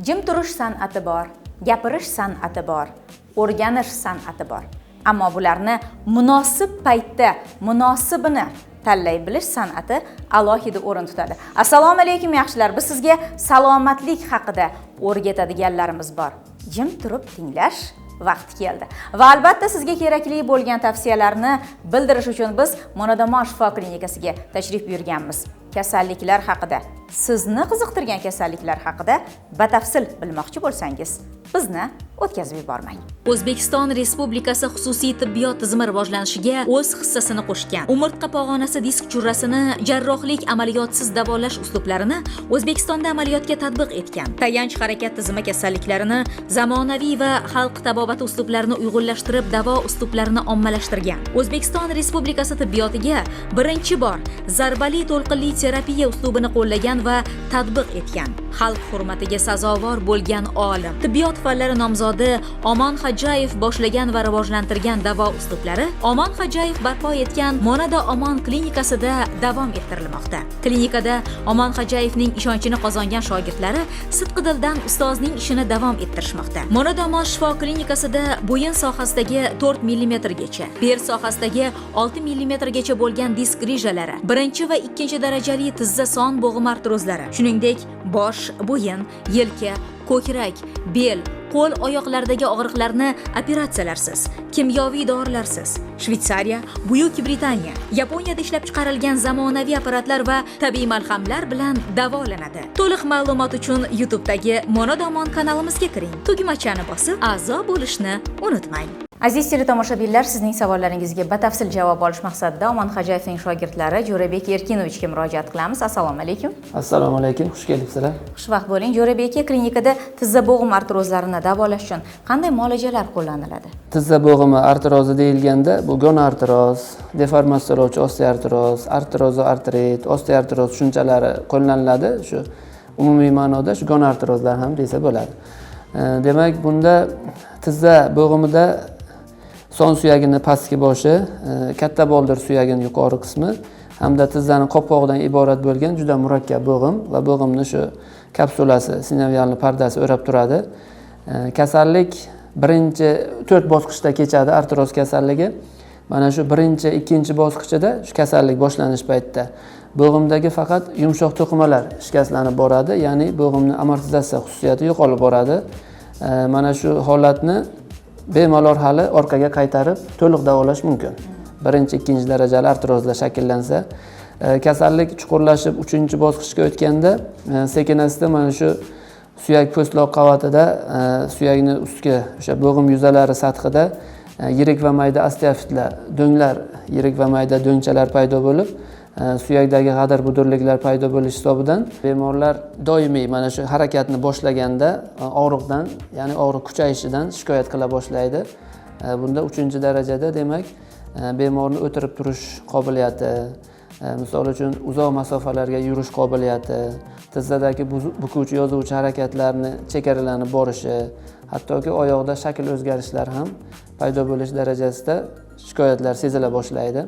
Jim turish san'ati bor, gapirish san'ati bor, o'rganish san'ati bor. Ammo bularni munosib paytda munosibini tanlay bilish san'ati alohida o'rin tutadi. Assalomu alaykum yaxshilar. Biz sizga salomatlik haqida o'rgatadiganlarimiz bor. Jim turib tinglash vaqti keldi. Va albatta sizga kerakli bo'lgan tavsiyalarni bildirish uchun biz Monodamo shifo klinikasiga tashrif buyurganmiz. Kasalliklar haqida, sizni qiziqtirgan kasalliklar haqida batafsil bilmoqchi bo'lsangiz, bizni o'tkazib yubormang. O'zbekiston Respublikasi xususiy tibbiyot tizimi rivojlanishiga o'z hissasini qo'shgan. Umurtqa pog'onasi disk churrasini jarrohlik amaliyotsiz davolash uslublarini O'zbekistonda amaliyotga tatbiq etgan. Tayanch harakat tizimi kasalliklarini zamonaviy va xalq tabobati uslublarini uyg'unlashtirib, davo uslublarini ommalashtirgan. O'zbekiston Respublikasi tibbiyotiga birinchi bor zarbali to'lqinli terapiya uslubini qo'llagan va tatbiq etgan. Xalq hurmatiga sazovor bo'lgan olim, tibbiyot fanlari nomzodi Omon Hajayev boshlagan va rivojlantirgan davo uslublari Omon Hajayev barpo etgan Monodo Omon klinikasida davom ettirilmoqda. Klinikada Omon Hajayevning ishonchini qozongan shogirdlari sidqidildan ustozning ishini davom ettirishmoqda. Monodo Omon shifo klinikasida bo'yin sohasidagi 4 mm gacha, bel sohasidagi 6 mm gacha bo'lgan disk grijalari, birinchi va ikkinchi darajali tizza son bo'g'im artrozlari, shuningdek bosh, bo'yin, yelka, ko'krak, bel, qo'l oyoqlardagi og'riqlarni operatsiyalarsiz, kimyoviy dorilarsiz, Shvetsariya, Buyuk Britaniya, Yaponiyada ishlab chiqarilgan zamonaviy apparatlar va tabiiy malhamlar bilan davolanadi. To'liq ma'lumot uchun YouTube'dagi Monodo Omon kanalimizga kiring. Tugmachani bosib, a'zo bo'lishni unutmang. Aziz teletomoshabinlar, sizning savollaringizga batafsil javob olish maqsadida Omon Hajayevning shogirdlari Jo'rabek Erkinovichga murojaat qilamiz. Assalomu alaykum. Assalomu alaykum, xush kelibsizlar. Xushvaqt bo'ling. Jo'rabek aka, klinikada tizza bo'g'im artrozlarini davolash uchun qanday muolajalar qo'llaniladi? Tizza bo'g'imi artrozi deyilganda, bu gonartroz, deformatsiyalovchi osteoartroz, artrozoartrit, osteoartroz tushunchalari qo'llaniladi. Shu umumiy ma'noda shu gonartrozlar ham desa bo'ladi. Demak, bunda tizza bo'g'imida son suyagini pastki boshi, katta boldir suyagini yuqori qismi hamda tizzani qopqog'idan iborat bo'lgan juda murakkab bo'g'im va bo'g'imni shu kapsulasi, sinovialni pardasi o'rab turadi. Kasallik birinchi 4 bosqichda kechadi artroz kasalligi. Mana shu birinchi, ikkinchi bosqichida shu kasallik boshlanish paytida bo'g'imdagi faqat yumshoq to'qimalar shikastlanib boradi, ya'ni bo'g'imni amortizatsiya xususiyati yo'qolib boradi. Mana shu holatni bemalol hali orqaga qaytarib to'liq davolash mumkin. Birinchi, ikkinchi darajali artrozlar shakllansa, kasallik chuqurlashib 3-bosqichga o'tganda sekin-asta mana shu suyak po'stloq qavatida, suyakni ustki o'sha bo'g'im yuzalari sathida yirik va mayda osteofitlar, do'nglar, yirik va mayda do'ngchalar paydo bo'lib, suyakdagi g'adir budurliklar paydo bo'lish hisobidan bemorlar doimiy mana shu harakatni boshlaganda og'riqdan, ya'ni og'riq kuchayishidan shikoyat qila boshlaydi. Bunda 3-darajada demak bemorning o'tirib turish qobiliyati, misol uchun uzoq masofalarga yurish qobiliyati, tizzadagi bukuvchi yozuvchi harakatlarni chegaralanib borishi, hattoki oyoqda shakl o'zgarishlari ham paydo bo'lish darajasida shikoyatlar sezila boshlaydi.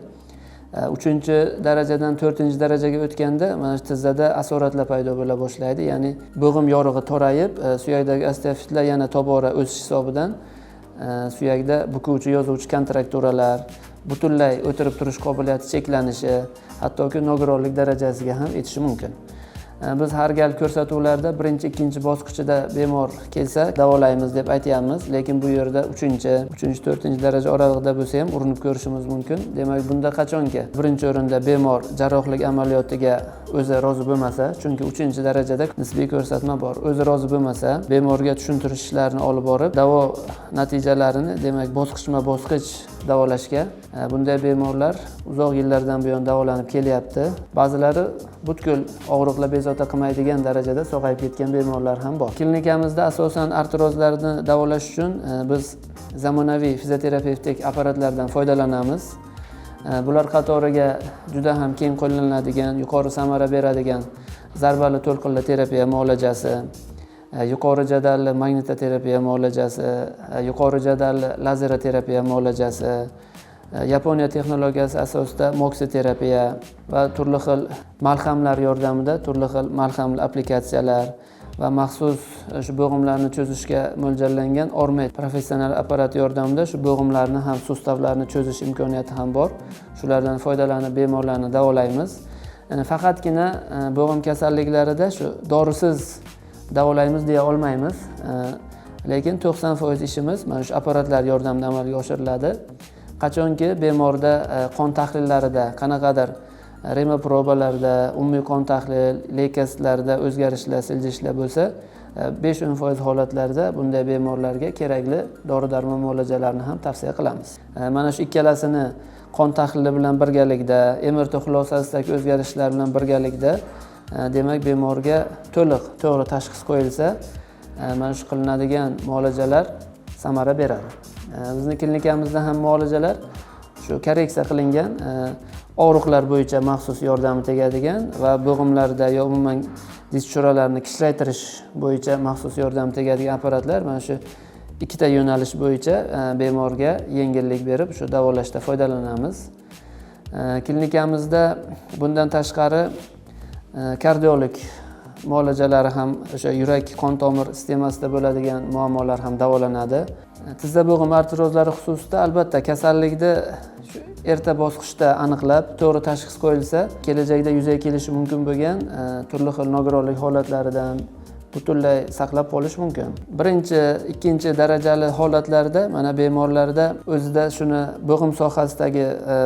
3-darajadan 4-darajaga o'tganda mana shu tizzada asoratlar paydo bo'la boshlaydi, ya'ni bo'g'im yorig'i torayib, suyakdagi osteofitlar yana tobora o'sish hisobidan suyakda bukuvchi yozuvchi kontrakturalar, butunlay o'tirib turish qobiliyati cheklanishi, hattoki nogironlik darajasiga ham yetishi mumkin. Biz har gal ko'rsatuvlarda 1-2 bosqichida bemor kelsa davolaymiz deb aytamiz, lekin bu yerda 3-4 daraja oralig'ida bo'lsa ham urinib ko'rishimiz mumkin. Demak, bunda qachonki birinchi o'rinda bemor jarrohlik amaliyotiga o'zi rozi bo'lmasa, chunki 3-darajada nisbiy ko'rsatma bor. O'zi rozi bo'lmasa, bemorga tushuntirish ishlarini olib borib, davo natijalarini demak bosqichma-bosqich davolashga, bunday bemorlar uzoq yillardan buyon davolanib kelyapti. Ba'zilari butkul og'riqlar bezovta qilmaydigan darajada sog'ayib ketgan bemorlar ham bor. Klinikamizda asosan artrozlarni davolash uchun biz zamonaviy fizioterapevtik apparatlardan foydalanamiz. Bular qatoriga juda ham keng qo'llaniladigan, yuqori samara beradigan zarbali to'lqinli terapiya muolajasi, yuqori jadalli magnitoterapiya muolajasi, yuqori jadalli lazeraterapiya muolajasi, Yaponiya texnologiyasi asosida moksiterapiya va turli xil malhamlar yordamida turli xil malhamli applikatsiyalar va maxsus shu bo'g'imlarni cho'zishga mo'ljallangan Ormet professional apparat yordamida shu bo'g'imlarni ham sustavlarni cho'zish imkoniyati ham bor. Shulardan foydalanib bemorlarni davolaymiz. Faqatgina bo'g'im kasalliklarida shu dorisiz davolaymiz deya olmaymiz. Lekin 90% ishimiz mana shu apparatlar yordamida amalga oshiriladi. Qachonki bemorda qon tahlillarida qanaqadir rema probalarda, umumiy qon tahlil, leykositlarda o'zgarishlar, siljishlar bo'lsa, 5-10% holatlarda bunday bemorlarga kerakli dori-darmon muolajalarini ham tavsiya qilamiz. Mana shu ikkalasini qon tahlili bilan birgalikda, MRT xulosasidagi o'zgarishlar bilan birgalikda, demak bemorga to'liq to'g'ri tashxis qo'yilsa, mana shu qilinadigan muolajalar samara beradi. Bizning klinikamizda ham muolajalar shu korreksiya qilingan og'riqlar bo'yicha maxsus yordami tegadigan va bo'g'imlarda yo umuman diz cho'ralarini kichraytirish bo'yicha maxsus yordam tegadigan apparatlar mana shu ikkita yo'nalish bo'yicha bemorga yengillik berib shu davolashda foydalanamiz. Klinikamizda bundan tashqari kardiolog muolajalari ham o'sha yurak qon tomir sistemasida bo'ladigan muammolar ham davolanadi. Tizza bo'g'im artrozlari xususida albatta kasallikni erta bosqichda aniqlab, to'g'ri tashxis qo'yilsa, kelajakda yuzaga kelishi mumkin bo'lgan turli xil nogironlik holatlaridan butunlay saqlab qolish mumkin. Birinchi, ikkinchi darajali holatlarda mana bemorlarda o'zida shuni bo'g'im sohasidagi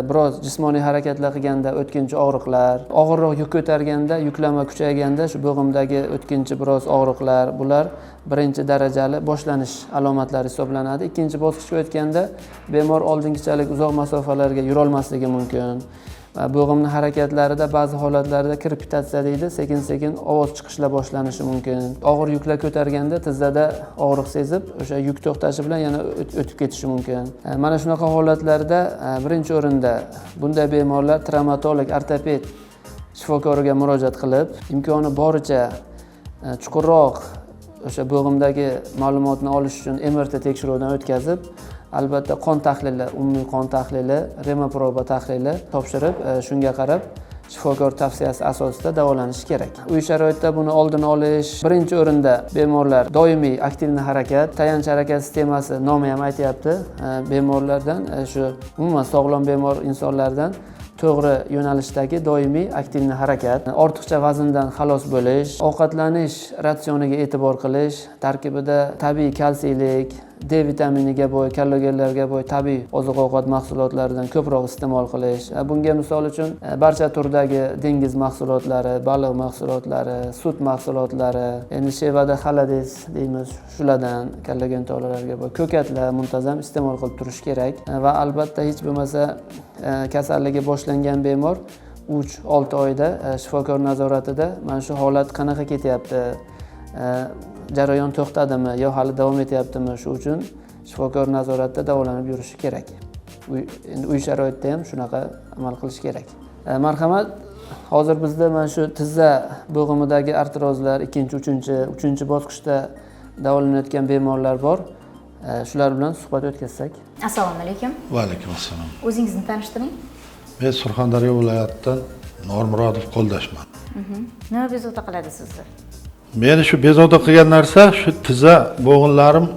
biroz jismoniy harakatlar qilganda o'tkinchi og'riqlar, og'irroq yuk ko'targanda, yuklama kuchayganda shu bo'g'imdagi o'tkinchi biroz og'riqlar, bular birinchi darajali boshlanish alomatlari hisoblanadi. Ikkinchi bosqichga o'tganda bemor oldingichalik uzoq masofalarga yura olmasligi mumkin. Bo'g'imni harakatlarida ba'zi holatlarda krepitatsiya deydi, sekin-sekin ovoz chiqishlar boshlanishi mumkin. Og'ir yuklar ko'targanda tizzada og'riq sezib, o'sha yuk to'xtashi bilan yana o'tib ketishi mumkin. Mana shunaqa holatlarda birinchi o'rinda bunday bemorlar travmatolog, ortoped shifokoriga murojaat qilib, imkoni boricha chuqurroq o'sha bo'g'imdagi ma'lumotni olish uchun MRT tekshiruvdan o'tkazib, albatta qon tahlili, umumiy qon tahlili, rema proba tahlili topshirib, shunga qarab shifokor tavsiyasi asosida davolanish kerak. Uy sharoitida buni oldini olish birinchi o'rinda bemorlar doimiy aktivniy harakat, tayanch harakat sistemasi nomi ham aytayapti. Bemorlardan shu umuman sog'lom bemor insonlardan to'g'ri yo'nalishdagi doimiy aktivniy harakat, ortiqcha vazndan xalos bo'lish, ovqatlanish ratsioniga e'tibor qilish, tarkibida tabiiy kalsiylik, D vitaminiga boy, kollogenlarga boy tabiiy oziq-ovqat mahsulotlaridan ko'proq iste'mol qilish. Bunga misol uchun barcha turdagi dengiz mahsulotlari, baliq mahsulotlari, sut mahsulotlari, endi shevada xalades deymiz, shulardan kollagen tolalarga boy ko'katlar muntazam iste'mol qilib turish kerak va albatta hech bo'lmasa kasalligi boshlangan bemor 3-6 oyda shifokor nazoratida mana shu holat qanaqa ketyapti, jarayon to'xtadimi yo hali davom etyaptimi, shu uchun shifokor nazoratida davolanib yurishi kerak. Endi uy sharoitida ham shunaqa amal qilish kerak. Marhamat, hozir bizda mana shu tizza bo'g'imidagi artrozlar 2-3 bosqichda davolanayotgan bemorlar bor. Shular bilan suhbat o'tkazsak. Assalomu alaykum. Va alaykum assalom. O'zingizni tanishtiring. Men Surxondaryo viloyatidan Normurodov Qo'ldashman. Nima bezovta qiladi sizni? Meni shu bezovta qilgan narsa shu tizza bo'g'inlarim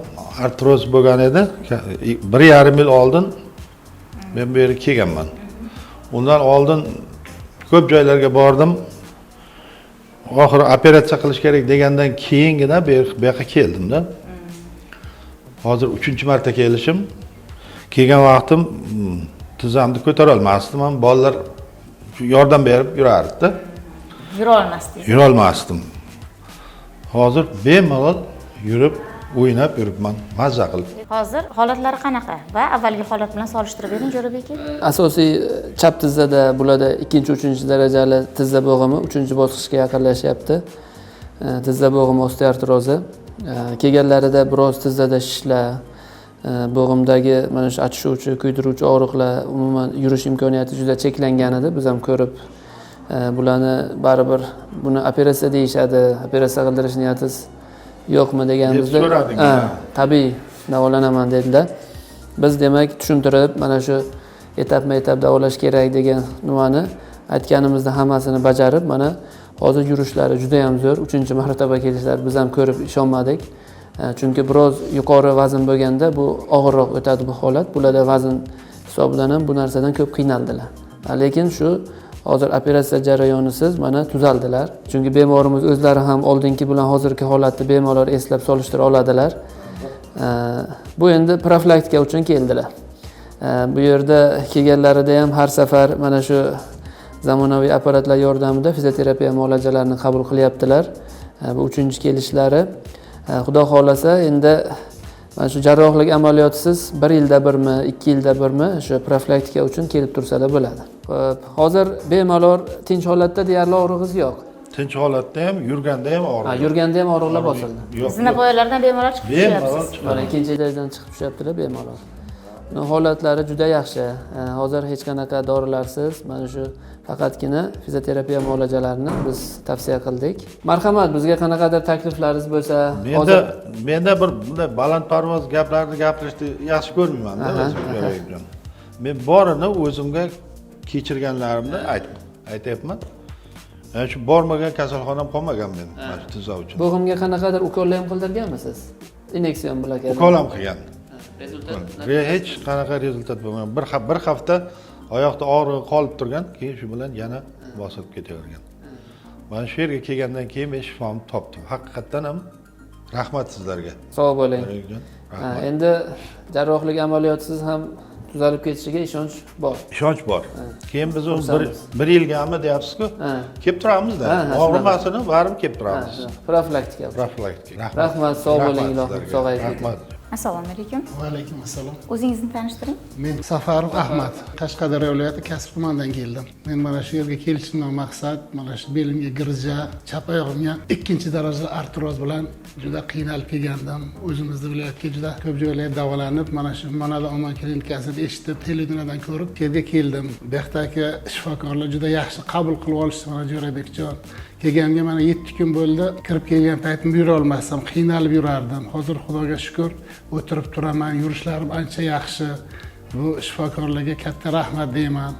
artroz bo'lgan edi. 1,5 yil oldin men bu yerga kelganman. Undan oldin ko'p joylarga bordim. Oxiri operatsiya qilish kerak degandan keyingina bu yoqqa keldim-da. Hozir 3-marta kelishim. Kelgan vaqtim tizzamni ko'tara olmasdim, ham bolalar yordam berib yurardi-da. Yura olmasdingiz? Yura olmasdim. Hozir bemalol yurib, o'ynab yuribman, mazza qilib. Hozir holatlari qanaqa va avvalgi holat bilan solishtirib bering Jo'rabek aka. Asosiy chap tizzada bularda 2-3 darajali tizza bo'g'imi 3-bosqichga yaqinlashyapti. Tizza bo'g'imi osteoartrozi. Kelganlarida biroz tizzada shishlar, bo'g'imdagi mana shu achishuvchi, kuydiruvchi og'riqlar, umuman yurish imkoniyati juda cheklangan edi. Biz ham ko'rib bularni baribir buni operatsiya deyishadi, operatsiya qildirish niyatingiz yo'qmi deganimizda, tabiiy davolanaman dedilar. Biz demak tushuntirib, mana shu etapma-etap davolash kerak degan nimani aytganimizda hammasini bajarib, mana Hozir yurishlari juda ham zo'r. 3-marotaba kelishlar biz ham ko'rib ishonmadik. Chunki biroz yuqori vazn bo'lganda bu og'irroq o'tadi bu holat. Bularda vazn hisobidan ham bu narsadan ko'p qiynaldilar. Lekin shu hozir operatsiya jarayonisiz mana tuzaldilar. Chunki bemorimiz o'zlari ham oldingi bilan hozirgi holatni bemalol eslab solishtira oladilar. Bu endi profilaktika uchun keldilar. Bu yerda kelganlarida ham har safar mana shu zamonaviy apparatlar yordamida fizioterapiya muolajalarini qabul qilyaptilar. Bu 3-chi kelishlari. Xudo xolasa endi mana shu jarrohlik amaliyotisiz 1 yilda birmi, 2 yilda birmi shu profilaktika uchun kelib tursalar bo'ladi. Hozir bemalol tinch holatda deyarli og'rig'ingiz yo'q. Tinch holatda ham, yurganda ham og'riq. Yurganda ham og'riqlar bosildi. Zinapoyalardan bemalol chiqib tushyapsiz. Mana ikkinchi etapdan chiqib tushyaptilar bemalol. Holatlari juda yaxshi. Hozir hech qanaqa dorilarsiz mana shu faqatgina fizioterapiya muolajalarini biz tavsiya qildik. Marhamat, bizga qanaqadir takliflaringiz bo'lsa, menda bir bunday balandparvoz gaplarni gapirishni yaxshi ko'rmayman-da o'zim. Men borini o'zimga kechirganlarimni aytyapman. Yani shu bormagan kasalxonam qolmagan men mana shu tuzov uchun. Bo'g'imga qanaqadir ukollar ham qildirganmisiz? Inyeksiyon bilan keldi. Ukol ham qilgan. Rezultat hech qanaqa rezultat bo'lmagan. Bir hafta oyoqda og'rig'i qolib turgan, keyin shu bilan yana bosilib ketavergan. Mana shu yerga kelgandan keyin men shifomni topdim. Haqiqatan ham rahmat sizlarga. Sog' bo'ling. Endi jarrohlik amaliyotisiz ham tuzalib ketishiga ishonch bor. Ishonch bor. Keyin biz bir yilgami deyapsiz-ku? Kelib turamiz-da. Og'rimasini baribir kelib turamiz. Profilaktika. Rahmat, sog' bo'ling, ilohim sog'ayib keting. Assalomu alaykum. Va alaykum assalom. O'zingizni tanishtiring. Men Safarov Ahmad, Qashqadaryo viloyati Kasb tumanidan keldim. Men mana shu yerga kelishimdan maqsad mana shu belimga girja, chap oyog'imga 2-darajali artroz bilan juda qiynalib kelgandim. O'zimizning viloyatga juda ko'p joylarda davolanib, mana shu Manala Omon klinikasida eshitib, televiziyadan ko'rib yerga keldim. Bu yerdagi shifokorlar juda yaxshi qabul qilib olishdi mana Jo'rabekjon. Kelganimga mana 7 kun bo'ldi. Kirib kelgan paytimda yura olmasam, qiynalib yurardim. Hozir Xudoga shukr, o'tirib turaman, yurishlarim ancha yaxshi. Bu shifokorlarga katta rahmat deyman.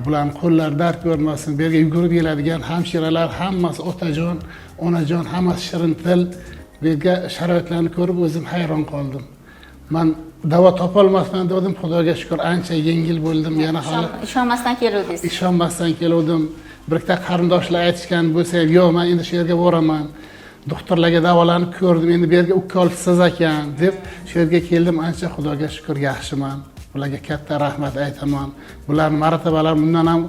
Bularning qo'llari dard ko'rmasin. Bu yerga yugurib keladigan hamshiralar hammasi otajon, onajon, hammasi shirin til. Bu yerga sharoitlarni ko'rib o'zim hayron qoldim. Men davo topolmasman dedim, Xudoga shukr ancha yengil bo'ldim. Yana hali ishonmasdan keluvdingiz. Ishonmasdan keluvdim. Bir qarindoshlar aytishgan bo'lsa, yo'q, men endi shu yerga boraman. Doktorlarga davolanib ko'rdim, endi bu yerga ukolsiz ekan deb shu yerga keldim. Ancha Xudoga shukr yaxshiman. Ularga katta rahmat aytaman. Bularning martabalari bundan ham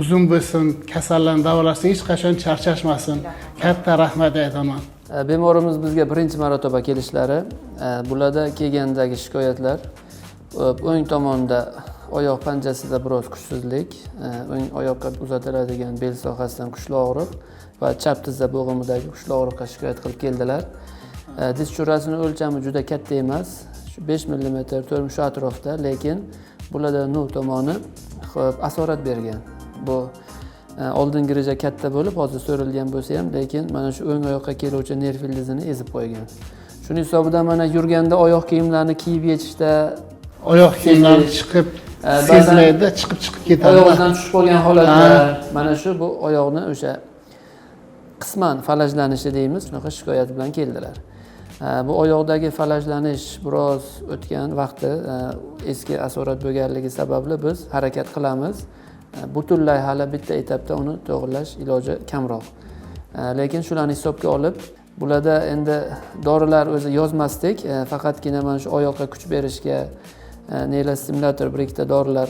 uzun bo'lsin, kasallarni davolashda hech qachon charchashmasin. Katta rahmat aytaman. Bemorimiz bizga 1-marotaba kelishlari, bularda kelgandagi shikoyatlar o'ng tomonda oyoq panjasida biroz kuchsizlik, o'ng oyoqqa uzatiladigan bel sohasidan kuchli og'riq va chap tizza bo'g'imidagi kuchli og'riqqa shikoyat qilib keldilar. Diz churrasining o'lchami juda katta emas, 5 mm, 4 shu atrofda, lekin bularda nuv tomoni asorat bergan. Bu oldingi reja katta bo'lib, hozir so'rilgan bo'lsa ham, lekin mana shu o'ng oyoqqa keluvchi nerv ildizini ezib qo'ygan. Shuning hisobidan mana yurganda oyoq kiyimlarni kiyib yetishda oyoq kiyimlar chiqib sezmaydi, chiqib ketadi. Oyoqdan tushib qolgan holatlar, mana shu bu oyoqni o'sha qisman falajlanishi deymiz, shunaqa shikoyat bilan keldilar. Bu oyoqdagi falajlanish biroz o'tgan vaqtda eski asorat bo'lganligi sababli biz harakat qilamiz. Butunlay hali bitta etapda uni to'g'rilash iloji kamroq. Lekin shularni hisobga olib, bularda endi dorilar o'zi yozmasdik, faqatgina mana shu oyoqqa kuch berishga neyrostimulyator bir ikkita dorilar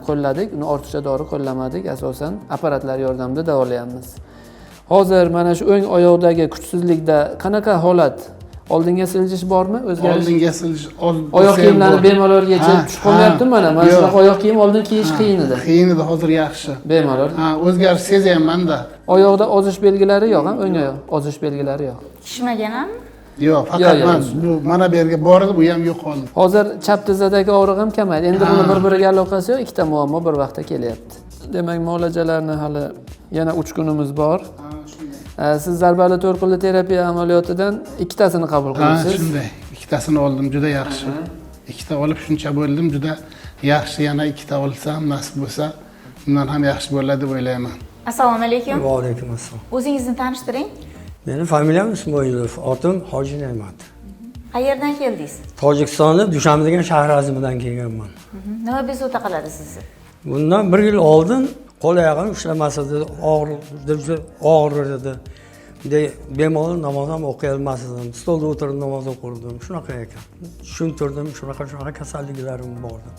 qo'lladik. Uni ortiqcha dori qo'llamadik, asosan apparatlar yordamida davolayapmiz. Hozir mana shu o'ng oyoqdagi kuchsizlikda qanaqa holat? Oldinga siljish bormi? O'zgarish? Oldinga siljish. Oyoq kiyimlarni bemalol yechib tushib qolmayaptimi mana? Mana shunaqa oyoq kiyim oldin kiyish qiyin edi. Qiyin edi, hozir yaxshi. Bemalol. O'zgarish sezyapman-da. Oyoqda ozish belgilari yo'q, o'ng oyoq ozish belgilari yo'q. Kishmaganmi? Yo'q, faqat bu mana bu yerga bordi, bu ham yo'qoldi. Hozir chap tizzadagi og'riq ham kamaydi. Endi buni bir-biriga aloqasi yo'q, ikkita muammo bir vaqtda kelyapti. Demak, muolajalarni hali yana 3 kunimiz bor. Siz zarbali to'rqinli terapiya amaliyotidan ikkitasini qabul qilibsiz. Shunday. Ikkitasini oldim, juda yaxshi. Ikkita olib shuncha bo'ldim, juda yaxshi. Yana ikkita olsam, nasib bo'lsa, bundan ham yaxshi bo'ladi deb o'ylayman. Assalomu alaykum. Va alaykum assalom. O'zingizni tanishtiring. Meni familiyam Ismoilov, otim Hoji Ne'mat. Qayerdan keldingiz? Tojikistonda Dushanbe degan shahar azimidan kelganman. Nima bezovta qiladi sizni? Bundan 1 yil oldin qo'l oyog'im ishlamas edi, og'rir edi. Bemalol namoz ham o'qiy olmasdim. Stolda o'tirib namoz o'qirdim. Shunaqa ekan. Tushuntirdim, shunaqa kasalliklarim bor edi.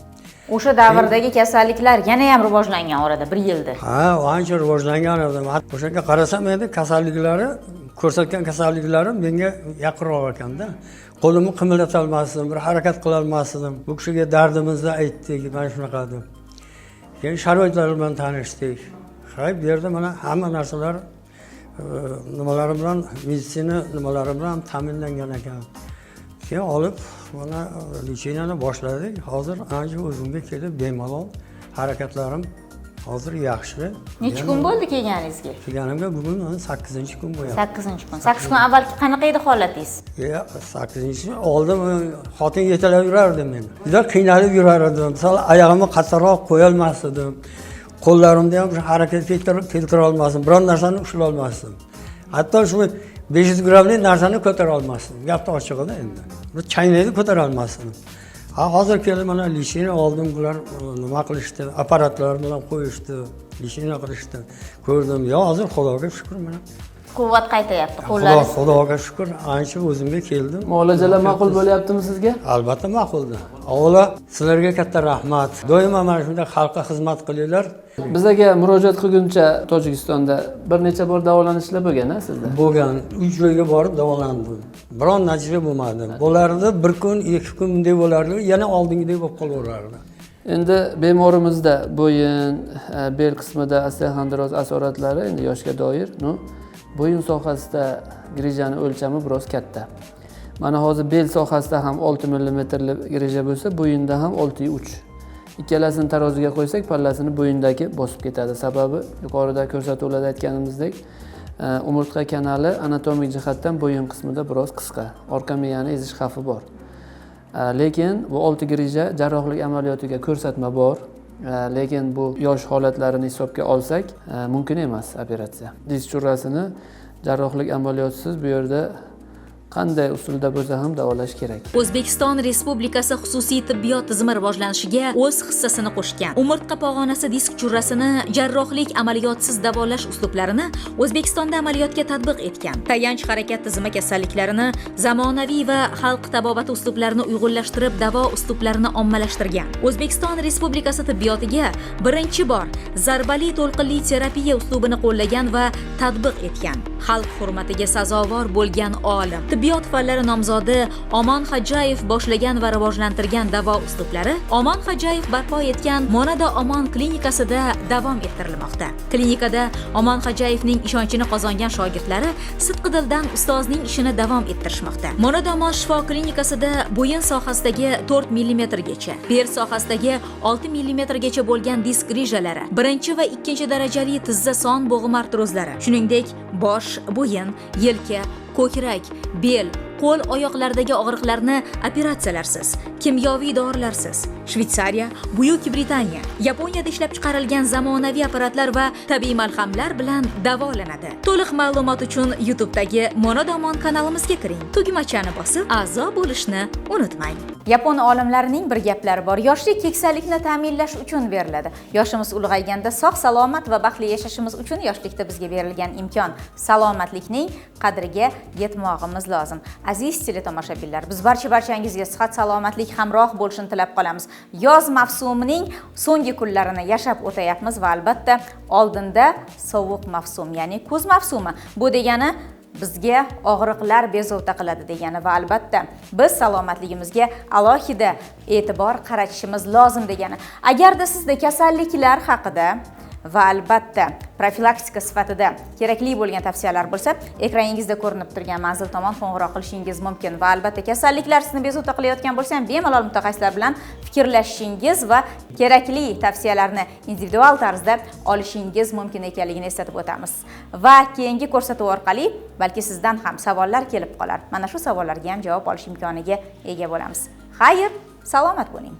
O'sha davrdagi kasalliklar yana ham rivojlangan orada 1 yilda. Ha, ancha rivojlangan edi. O'shanga qarasam endi kasalliklari, ko'rsatgan kasalliklarim menga yaqinroq ekanda. Qo'limni qimillata olmasdim, bir harakat qila olmasdim. Bu kishiga dardimizni aytdik, mana shunaqa deb. Keyin sharoitlar bilan tanishdik. Hay, bu yerda mana hamma narsalar nimalari bilan, meditsina nimalari bilan ta'minlangan ekan. Keyin olib, mana lecheniyani boshladik. Hozir ancha o'zimga kelib bemalol harakatlarim hozir yaxshi. Necha kun bo'ldi kelganingizga? Kelganimga bugun 8-kun bo'lyapti. 8-kun. 8 kun avval qanaqa edi holatingiz? 8-kun oldin xotin yetalab yurardim men. Juda qiynalib yurar edim. Misol oyog'imni qattiqroq qo'ya olmasdim. Qo'llarimda ham harakat keltira olmasdim. Biron narsani ushlay olmasdim. Hatto shu 500 grammlik narsani ko'tara olmasdim. Gapni ochig'ida endi. Bir chaynakni ko'tara olmasdim. Hozir kelib mana lishini oldim, bular nima qilishdi, apparatlar bilan qo'yishdi, lishini qilishdi. Ko'rdim, yo hozir Xudoga shukr mana. Quvvat qaytayapti qo'llaringiz. Xudoga shukr, ancha o'zimga keldim. Muolajalar ma'qul bo'lyaptimi sizga? Albatta ma'quldi. Avvalo sizlarga katta rahmat. Doimo mana shunday xalqqa xizmat qilinglar. Bizaga murojaat qilguncha Tojikistonda bir necha bor davolanishlar bo'lgan-a sizda? Bo'lgan, 3 joyga borib davolandim. Biron natija bo'lmadi. Bo'lardi 1 kun, 2 kun bunday bo'lardi, yana oldingidek bo'lib qolaverardi. Endi bemorimizda bo'yin, bel qismida osteoxondroz asoratlari endi yoshga doir, bo'yin sohasida grijani o'lchami biroz katta. Mana hozir bel sohasida ham 6 mm grija bo'lsa, bo'yinda ham 6.3. Ikkalasini taroziga qo'ysak, pallasini bo'yindagi bosib ketadi. Sababi yuqorida ko'rsatuvlarda aytganimizdek, umurtqa kanali anatomik jihatdan bo'yin qismida biroz qisqa. Orqa miyani ezish xavfi bor. Lekin bu 6 grija jarrohlik amaliyotiga ko'rsatma bor. Lekin bu yosh holatlarini hisobga olsak, mumkin emas operatsiya. Disk churrasini jarrohlik amaliyotsiz bu yerda qanday usulda bo'lsa ham davolash kerak. O'zbekiston Respublikasi xususiy tibbiyot tizimi rivojlanishiga o'z hissasini qo'shgan. Umurtqa pog'onasi disk churrasini jarrohlik amaliyotsiz davolash uslublarini O'zbekistonda amaliyotga tatbiq etgan. Tayanch harakat tizimi kasalliklarini zamonaviy va xalq tabobati uslublarini uyg'unlashtirib, davo uslublarini ommalashtirgan. O'zbekiston Respublikasi tibbiyotiga birinchi bor zarbali to'lqinli terapiya uslubini qo'llagan va tatbiq etgan. Xalq hurmatiga sazovor bo'lgan olim. Tibbiyot fanlari nomzodi Omon Xo'jayev boshlagan va rivojlantirgan davo uslublari Omon Xo'jayev barpo etgan Monada Omon klinikasida davom ettirilmoqda. Klinikada Omon Xo'jayevning ishonchini qozongan shogirdlari sidqidildan ustozning ishini davom ettirishmoqda. Monada Omon shifo klinikasida bo'yin sohasidagi 4 mm gacha, bel sohasidagi 6 mm gacha bo'lgan disk grijalari, birinchi va ikkinchi darajali tizza son bo'g'im artrozlari, shuningdek bosh, bo'yin, yelka, ko'krak, bel, qo'l oyoqlardagi og'riqlarni operatsiyalarsiz, kimyoviy dorilarsiz, Shvetsariya, Buyuk Britaniya, Yaponiyada ishlab chiqarilgan zamonaviy apparatlar va tabiiy malhamlar bilan davolanadi. To'liq ma'lumot uchun YouTube'dagi Monada Omon kanalimizga kiring. Tugmachani bosib, a'zo bo'lishni unutmang. Yapon olimlarining bir gaplari bor. Yoshlik keksalikni ta'minlash uchun beriladi. Yoshimiz ulg'ayganda sog', salomat va baxtli yashashimiz uchun yoshlikda bizga berilgan imkon, salomatlikning qadriga yetmog'imiz lozim. Aziz teletomoshabinlar, biz barchangizga sihat, salomatlik hamroh bo'lishini tilab qolamiz. Yoz mavsumining so'nggi kunlarini yashab o'tayapmiz va albatta oldinda sovuq mavsum, ya'ni kuz mavsumi. Bu degani bizga og'riqlar bezovta qiladi degani va albatta biz salomatligimizga alohida e'tibor qaratishimiz lozim degani. Agarda sizda kasalliklar haqida va albatta profilaktika sifatida kerakli bo'lgan tavsiyalar bo'lsa, ekraningizda ko'rinib turgan manzil tomon qo'ng'iroq qilishingiz mumkin va albatta kasalliklar sizni bezovta qilayotgan bo'lsa ham bemalol mutaxassislar bilan fikrlashishingiz va kerakli tavsiyalarni individual tarzda olishingiz mumkin ekanligini eslatib o'tamiz. Va keyingi ko'rsatuv orqali balki sizdan ham savollar kelib qolar. Mana shu savollarga ham javob olish imkoniga ega bo'lamiz. Xayr, salomat bo'ling.